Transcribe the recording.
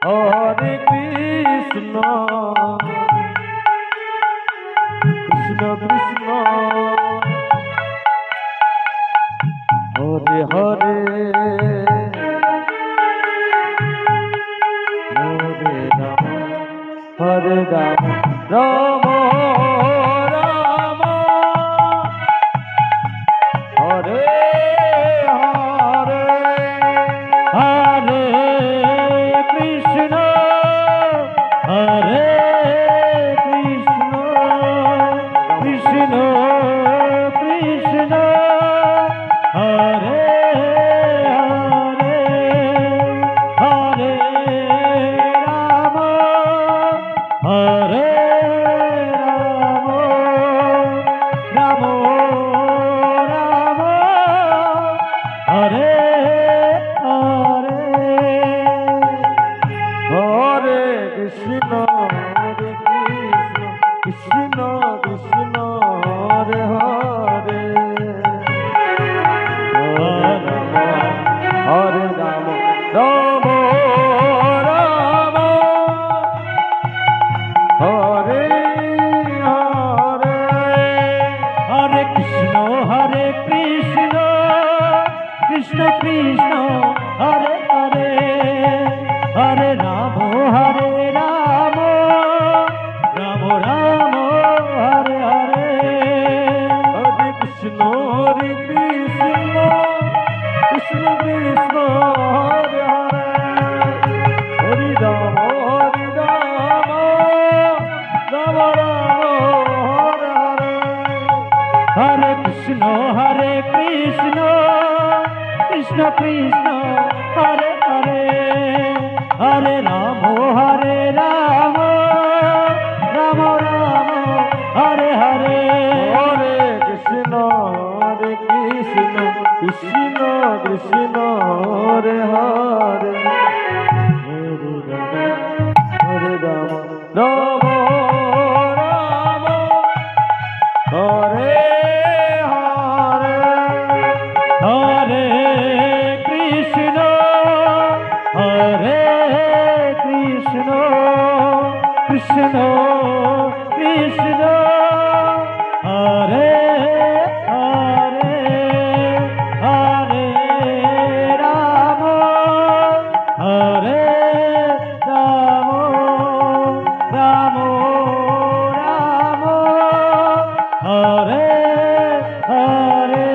Hare Krishna Krishna Krishna Hare Hare Hare Ram Hare Ram Ram Ram Hare Hare Hare Krishna Hare Krishna Krishna Krishna Hare Hare Hare Ram Hare Ram Ram Ram Hare Hare Hare Krishna Hare Krishna Krishna Krishna Hare Hare Hare Ram Ram Ram Hare Hare Hare Krishna Krishna Krishna Hare Hare Hare Ram Ram Ram Ram Hare Hare Hare Krishna Krishna Krishna Krishna Hare Hare Hari Ram Ram Ram Hare Hare Hare Krishna Krishna Krishna Krishna Hare Hare Hare Ram Ram Ram Ram Hare Hare Hare Krishna Krishna Krishna Krishna Hare Hare Hare Ram Ram Ram Hare Hare Hare Krishna Krishna Krishna Hare Hare Hare Ram Hare Ram Ram Ram Hare Hare